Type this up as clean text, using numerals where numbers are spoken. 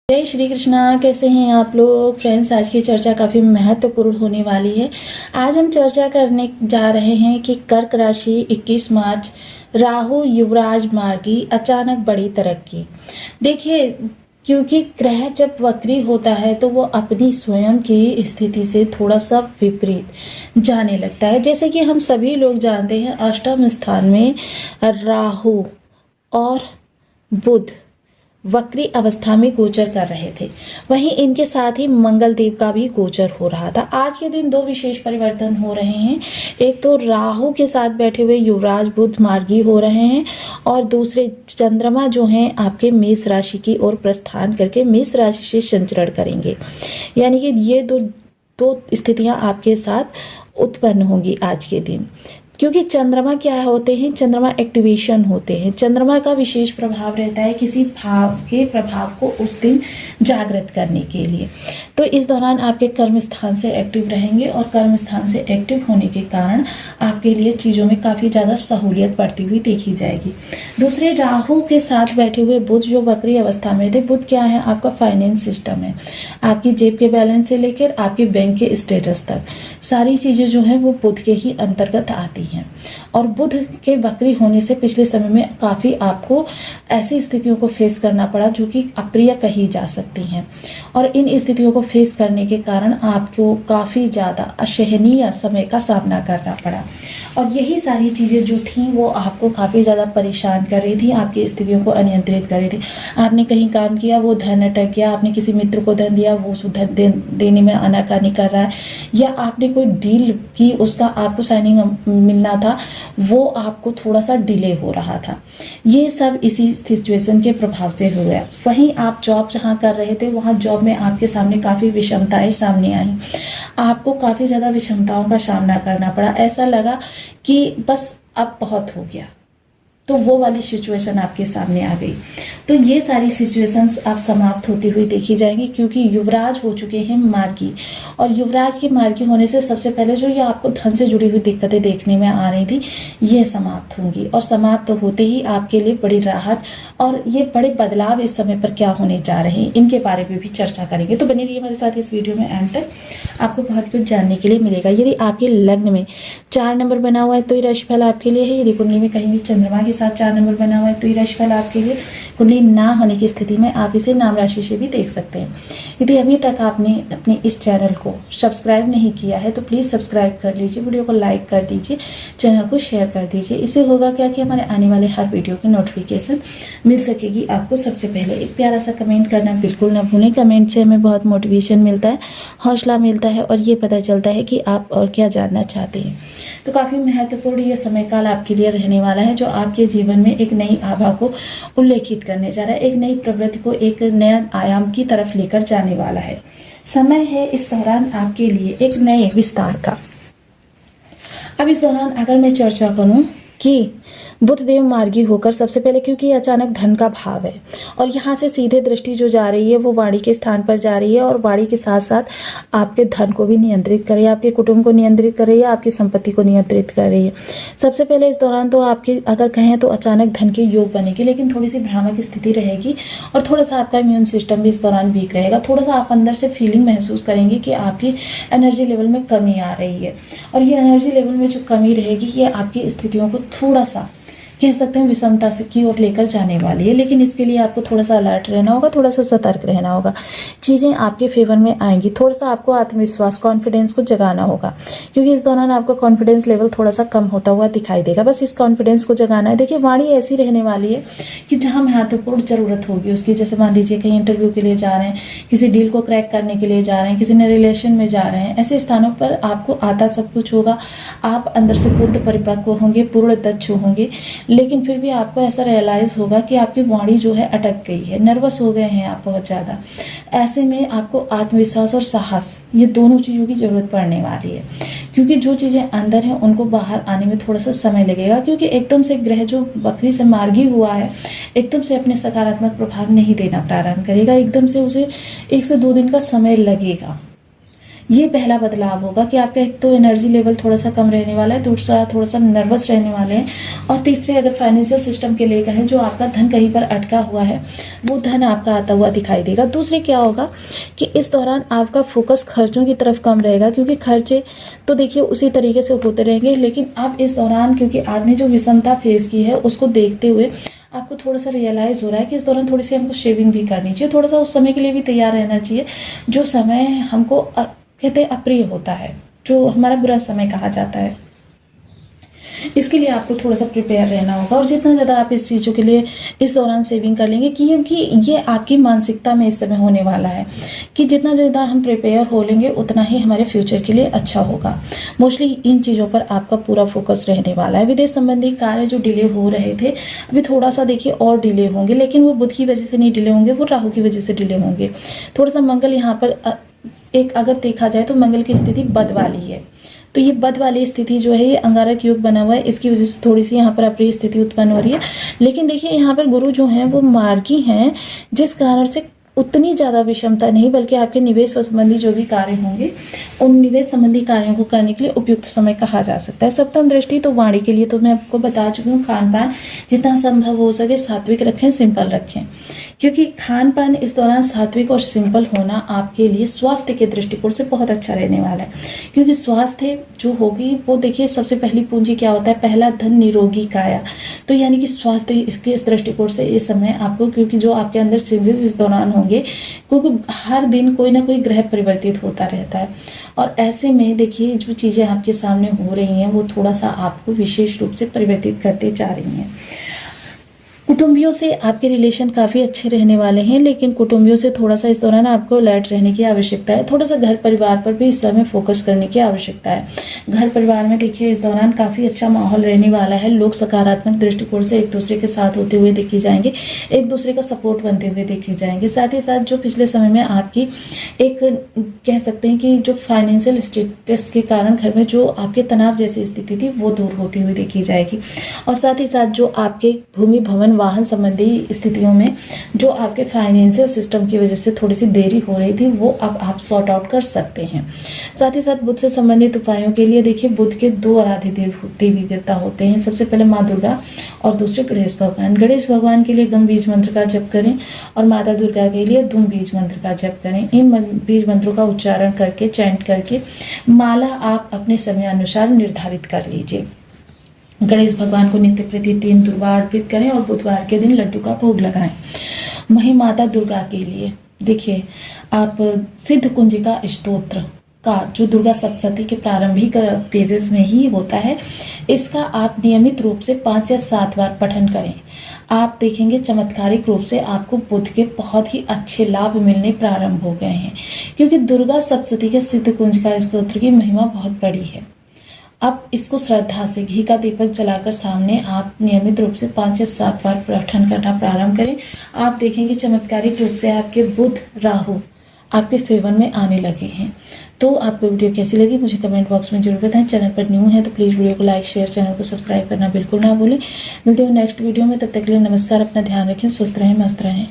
जय श्री कृष्णा। कैसे हैं आप लोग फ्रेंड्स। आज की चर्चा काफ़ी महत्वपूर्ण होने वाली है। आज हम चर्चा करने जा रहे हैं कि कर्क राशि 21 मार्च राहु युवराज मार्गी अचानक बड़ी तरक्की। देखिए, क्योंकि ग्रह जब वक्री होता है तो वो अपनी स्वयं की स्थिति से थोड़ा सा विपरीत जाने लगता है। जैसे कि हम सभी लोग जानते हैं, अष्टम स्थान में राहु और बुध वक्री अवस्था में गोचर कर रहे थे। वहीं इनके साथ ही मंगल देव का भी गोचर हो रहा था। आज के दिन दो विशेष परिवर्तन हो रहे हैं। एक तो राहु के साथ बैठे हुए युवराज बुध मार्गी हो रहे हैं और दूसरे चंद्रमा जो हैं आपके मेष राशि की ओर प्रस्थान करके मेष राशि से संचरण करेंगे। यानी कि ये दो स्थितियां आपके साथ उत्पन्न होंगी आज के दिन। क्योंकि चंद्रमा क्या होते हैं, चंद्रमा एक्टिवेशन होते हैं। चंद्रमा का विशेष प्रभाव रहता है किसी भाव के प्रभाव को उस दिन जागृत करने के लिए। तो इस दौरान आपके कर्म स्थान से एक्टिव रहेंगे और कर्म स्थान से एक्टिव होने के कारण आपके लिए चीज़ों में काफ़ी ज़्यादा सहूलियत बढ़ती हुई देखी जाएगी। दूसरे राहु के साथ बैठे हुए बुध जो वक्री अवस्था में थे। बुध क्या है, आपका फाइनेंस सिस्टम है। आपकी जेब के बैलेंस से लेकर आपके बैंक के स्टेटस तक सारी चीज़ें जो है वो बुध के ही अंतर्गत आती हैं। और बुध के वक्री होने से पिछले समय में काफ़ी आपको ऐसी स्थितियों को फेस करना पड़ा जो कि अप्रिय कही जा सकती हैं। और इन स्थितियों को फेस करने के कारण आपको काफ़ी ज़्यादा असहनीय समय का सामना करना पड़ा। और यही सारी चीज़ें जो थी वो आपको काफ़ी ज़्यादा परेशान कर रही थी, आपकी स्थितियों को अनियंत्रित कर रही थी। आपने कहीं काम किया, वो धन अटक गया। आपने किसी मित्र को धन दिया, वो धन देने में आनाकानी कर रहा है। या आपने कोई डील की, उसका आपको साइनिंग मिलना था, वो आपको थोड़ा सा डिले हो रहा था। ये सब इसी सिचुएशन के प्रभाव से हो गया। वहीं आप जॉब जहाँ कर रहे थे वहाँ जॉब में आपके सामने काफ़ी विषमताएं सामने आई। आपको काफ़ी ज़्यादा विषमताओं का सामना करना पड़ा। ऐसा लगा कि बस अब बहुत हो गया। तो वो वाली सिचुएशन आपके सामने आ गई। तो ये सारी सिचुएशंस अब समाप्त होती हुई देखी जाएंगी क्योंकि युवराज हो चुके हैं मार्गी। और युवराज के मार्गी होने से सबसे पहले जो ये आपको धन से जुड़ी हुई दिक्कतें देखने में आ रही थी ये समाप्त होंगी। और समाप्त होते ही आपके लिए बड़ी राहत और ये बड़े बदलाव इस समय पर क्या होने जा रहे हैं इनके बारे में भी चर्चा करेंगे। तो बने रहिए हमारे साथ इस वीडियो में एंड तक, आपको बहुत कुछ जानने के लिए मिलेगा। यदि आपके लग्न में 4 नंबर बना हुआ है तो ये राशिफल आपके लिए है। यदि कुंडली में कहीं भी चंद्रमा के साथ 4 नंबर बना हुआ है तो ये राशिफल आपके लिए। कुंडली ना होने की स्थिति में आप इसे नाम राशि से भी देख सकते हैं। यदि अभी तक आपने अपने इस चैनल को सब्सक्राइब नहीं किया है तो प्लीज़ सब्सक्राइब कर लीजिए, वीडियो को लाइक कर दीजिए, चैनल को शेयर कर दीजिए। इससे होगा क्या कि हमारे आने वाले हर वीडियो की नोटिफिकेशन मिल सकेगी आपको सबसे पहले। एक प्यारा सा कमेंट करना बिल्कुल ना भूलें। कमेंट से हमें बहुत मोटिवेशन मिलता है, हौसला मिलता है और ये पता चलता है कि आप और क्या जानना चाहते हैं। तो काफ़ी महत्वपूर्ण ये समय काल आपके लिए रहने वाला है जो आपके जीवन में एक नई आभा को उल्लेखित करने जा रहा है, एक नई प्रवृत्ति को एक नया आयाम की तरफ लेकर जाने वाला है। समय है इस दौरान आपके लिए एक नए विस्तार का। अब इस दौरान अगर मैं चर्चा करूं कि बुधदेव मार्गी होकर सबसे पहले, क्योंकि अचानक धन का भाव है और यहाँ से सीधे दृष्टि जो जा रही है वो वाणी के स्थान पर जा रही है और वाणी के साथ साथ आपके धन को भी नियंत्रित कर रही है, आपके कुटुंब को नियंत्रित कर रही है, आपकी संपत्ति को नियंत्रित कर रही है। सबसे पहले इस दौरान तो आपके अगर कहें तो अचानक धन के योग बनेगी, लेकिन थोड़ी सी भ्रामक स्थिति रहेगी और थोड़ा सा आपका इम्यून सिस्टम भी इस दौरान वीक रहेगा। थोड़ा सा आप अंदर से फीलिंग महसूस करेंगे कि आपकी एनर्जी लेवल में कमी आ रही है और ये एनर्जी लेवल में जो कमी रहेगी ये आपकी स्थितियों को थोड़ा सा कह सकते हैं विषमता से की ओर लेकर जाने वाली है। लेकिन इसके लिए आपको थोड़ा सा अलर्ट रहना होगा, थोड़ा सा सतर्क रहना होगा। चीज़ें आपके फेवर में आएंगी। थोड़ा सा आपको आत्मविश्वास, कॉन्फिडेंस को जगाना होगा क्योंकि इस दौरान आपका कॉन्फिडेंस लेवल थोड़ा सा कम होता हुआ दिखाई देगा। बस इस कॉन्फिडेंस को जगाना है। देखिए, वाणी ऐसी रहने वाली है कि जहाँ महत्वपूर्ण ज़रूरत होगी उसकी, जैसे मान लीजिए कहीं इंटरव्यू के लिए जा रहे हैं, किसी डील को क्रैक करने के लिए जा रहे हैं, किसी नए रिलेशन में जा रहे हैं, ऐसे स्थानों पर आपको आता सब कुछ होगा। आप अंदर से पूर्ण परिपक्व होंगे, पूर्ण दक्ष होंगे, लेकिन फिर भी आपको ऐसा रियलाइज होगा कि आपकी वाणी जो है अटक गई है, नर्वस हो गए हैं आप बहुत ज़्यादा। ऐसे में आपको आत्मविश्वास और साहस, ये दोनों चीज़ों की ज़रूरत पड़ने वाली है क्योंकि जो चीज़ें अंदर हैं उनको बाहर आने में थोड़ा सा समय लगेगा। क्योंकि एकदम से ग्रह जो वक्री से मार्गी हुआ है एकदम से अपने सकारात्मक प्रभाव नहीं देना प्रारंभ करेगा। एकदम से उसे 1 से 2 दिन का समय लगेगा ये पहला बदलाव होगा कि आपका एक तो एनर्जी लेवल थोड़ा सा कम रहने वाला है, दूसरा थोड़ा सा नर्वस रहने वाले हैं, और तीसरे अगर फाइनेंशियल सिस्टम के लेकर है, जो आपका धन कहीं पर अटका हुआ है वो धन आपका आता हुआ दिखाई देगा। दूसरे क्या होगा कि इस दौरान आपका फोकस खर्चों की तरफ कम रहेगा, क्योंकि खर्चे तो देखिए उसी तरीके से होते रहेंगे, लेकिन अब इस दौरान क्योंकि आपने जो विषमता फेस की है उसको देखते हुए आपको थोड़ा सा रियलाइज़ हो रहा है कि इस दौरान थोड़ी सी हमको शेविंग भी करनी चाहिए, थोड़ा सा उस समय के लिए भी तैयार रहना चाहिए जो समय हमको कहते हैं अप्रिय होता है, जो हमारा बुरा समय कहा जाता है। इसके लिए आपको थोड़ा सा प्रिपेयर रहना होगा, और जितना ज़्यादा आप इस चीज़ों के लिए इस दौरान सेविंग कर लेंगे, क्योंकि ये आपकी मानसिकता में इस समय होने वाला है कि जितना ज़्यादा हम प्रिपेयर हो लेंगे उतना ही हमारे फ्यूचर के लिए अच्छा होगा। मोस्टली इन चीज़ों पर आपका पूरा फोकस रहने वाला है। विदेश संबंधी कार्य जो डिले हो रहे थे अभी थोड़ा सा देखिए और डिले होंगे, लेकिन वो बुध की वजह से नहीं डिले होंगे, वो राहु की वजह से डिले होंगे। थोड़ा सा मंगल यहाँ पर एक अगर देखा जाए तो मंगल की स्थिति बद वाली है, तो ये बद वाली स्थिति जो है ये अंगारक योग बना हुआ है, इसकी वजह से थोड़ी सी यहाँ पर अप्रिय स्थिति उत्पन्न हो रही है। लेकिन देखिए यहाँ पर गुरु जो हैं वो मार्गी हैं, जिस कारण से उतनी ज़्यादा विषमता नहीं, बल्कि आपके निवेश संबंधी जो भी कार्य होंगे उन निवेश संबंधी कार्यों को करने के लिए उपयुक्त समय कहा जा सकता है। सप्तम दृष्टि तो वाणी के लिए तो मैं आपको बता चुकी हूँ, खान पान जितना संभव हो सके सात्विक रखें, सिंपल रखें, क्योंकि खान पान इस दौरान सात्विक और सिंपल होना आपके लिए स्वास्थ्य के दृष्टिकोण से बहुत अच्छा रहने वाला है। क्योंकि स्वास्थ्य जो होगी वो देखिए सबसे पहली पूंजी क्या होता है, पहला धन निरोगी काया, तो यानी कि स्वास्थ्य इसके इस दृष्टिकोण से इस समय आपको, क्योंकि जो आपके अंदर चेंजेस इस दौरान होंगे, क्योंकि हर दिन कोई ना कोई ग्रह परिवर्तित होता रहता है, और ऐसे में देखिए जो चीज़ें आपके सामने हो रही हैं वो थोड़ा सा आपको विशेष रूप से परिवर्तित करते जा रही हैं। कुटुंबियों से आपके रिलेशन काफ़ी अच्छे रहने वाले हैं, लेकिन कुटुंबियों से थोड़ा सा इस दौरान आपको अलर्ट रहने की आवश्यकता है। थोड़ा सा घर परिवार पर भी इस समय फोकस करने की आवश्यकता है। घर परिवार में देखिए इस दौरान काफ़ी अच्छा माहौल रहने वाला है, लोग सकारात्मक दृष्टिकोण से एक दूसरे के साथ होते हुए देखे जाएंगे, एक दूसरे का सपोर्ट बनते हुए देखे जाएंगे। साथ ही साथ जो पिछले समय में आपकी एक कह सकते हैं कि जो फाइनेंशियल स्टेटस के कारण घर में जो आपके तनाव जैसी स्थिति थी वो दूर होती हुई देखी जाएगी, और साथ ही साथ जो आपके भूमि भवन वाहन संबंधी स्थितियों में जो आपके फाइनेंशियल सिस्टम की वजह से थोड़ी सी देरी हो रही थी वो अब आप सॉर्ट आउट कर सकते हैं। साथ ही साथ बुध से संबंधित उपायों के लिए देखिए बुध के दो आराध्य देवी देवता होते हैं, सबसे पहले माँ दुर्गा और दूसरे गणेश भगवान। गणेश भगवान के लिए गम बीज मंत्र का जप करें और माता दुर्गा के लिए धूम बीज मंत्र का जप करें। इन बीज मंत्रों का उच्चारण करके चैंट करके माला आप अपने समयानुसार निर्धारित कर लीजिए। गणेश भगवान को नित्य प्रति 3 दुर्वा अर्पित करें और बुधवार के दिन लड्डू का भोग लगाएं। वहीं माता दुर्गा के लिए देखिए आप सिद्ध कुंजिका स्तोत्र का जो दुर्गा सप्तशती के प्रारंभिक पेजेस में ही होता है, इसका आप नियमित रूप से 5 या 7 बार पठन करें। आप देखेंगे चमत्कारिक रूप से आपको बुध के बहुत ही अच्छे लाभ मिलने प्रारंभ हो गए हैं, क्योंकि दुर्गा सप्तशती के सिद्ध कुंजिका स्तोत्र की महिमा बहुत बड़ी है। अब इसको श्रद्धा से घी का दीपक जलाकर सामने आप नियमित रूप से 5 या 7 बार पठन करना प्रारंभ करें। आप देखेंगे चमत्कारिक रूप से आपके बुध राहु आपके फेवर में आने लगे हैं। तो आपको वीडियो कैसी लगी मुझे कमेंट बॉक्स में जरूर बताएं। चैनल पर न्यू है तो प्लीज़ वीडियो को लाइक शेयर, चैनल को सब्सक्राइब करना बिल्कुल ना भूलें। मिलते हैं नेक्स्ट वीडियो में, तब तक के लिए नमस्कार। अपना ध्यान रखें, स्वस्थ रहें, मस्त रहें।